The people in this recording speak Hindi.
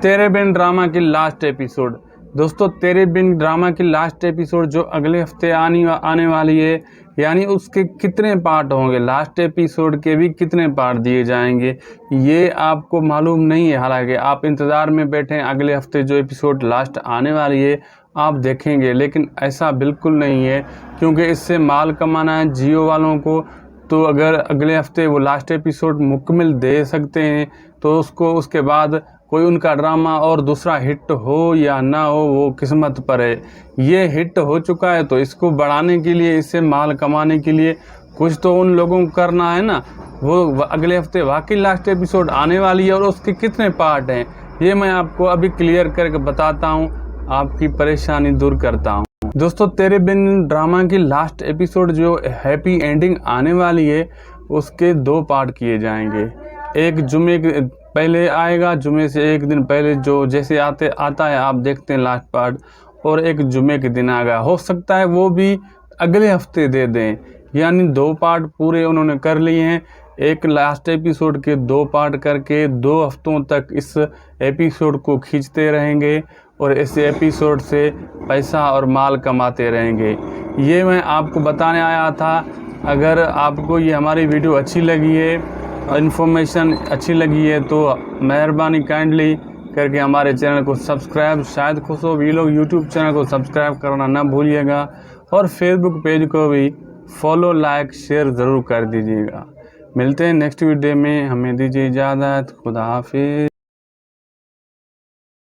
तेरे बिन ड्रामा की लास्ट एपिसोड। दोस्तों, तेरे बिन ड्रामा की लास्ट एपिसोड जो अगले हफ्ते आने वाली है, यानी उसके कितने पार्ट होंगे, लास्ट एपिसोड के भी कितने पार्ट दिए जाएंगे, ये आपको मालूम नहीं है। हालांकि आप इंतज़ार में बैठे हैं अगले हफ्ते जो एपिसोड लास्ट आने वाली है आप देखेंगे, लेकिन ऐसा बिल्कुल नहीं है, क्योंकि इससे माल कमाना है जियो वालों को। तो अगर अगले हफ्ते वो लास्ट एपिसोड मुकम्मल दे सकते हैं तो उसके बाद कोई उनका ड्रामा और दूसरा हिट हो या ना हो वो किस्मत पर है। ये हिट हो चुका है तो इसको बढ़ाने के लिए, इससे माल कमाने के लिए कुछ तो उन लोगों को करना है ना। वो अगले हफ्ते वाकई लास्ट एपिसोड आने वाली है और उसके कितने पार्ट हैं ये मैं आपको अभी क्लियर करके बताता हूँ, आपकी परेशानी दूर करता हूँ। दोस्तों, तेरे बिन ड्रामा की लास्ट एपिसोड जो हैप्पी एंडिंग आने वाली है उसके 2 पार्ट किए जाएंगे। एक जुमे के पहले आएगा, जुमे से एक दिन पहले जो जैसे आता है आप देखते हैं लास्ट पार्ट, और एक जुमे के दिन आएगा। हो सकता है वो भी अगले हफ्ते दे दें, यानी 2 पार्ट पूरे उन्होंने कर लिए हैं। एक लास्ट एपिसोड के 2 पार्ट करके 2 हफ्तों तक इस एपिसोड को खींचते रहेंगे और इस एपिसोड से पैसा और माल कमाते रहेंगे। ये मैं आपको बताने आया था। अगर आपको ये हमारी वीडियो अच्छी लगी है, इन्फॉर्मेशन अच्छी लगी है, तो मेहरबानी काइंडली करके हमारे चैनल को सब्सक्राइब, शायद खुश हो भी लोग यूट्यूब चैनल को सब्सक्राइब करना ना भूलिएगा, और फेसबुक पेज को भी फॉलो, लाइक, शेयर ज़रूर कर दीजिएगा। मिलते हैं नेक्स्ट वीडियो में, हमें दीजिए इजाज़त। खुदा हाफिज़।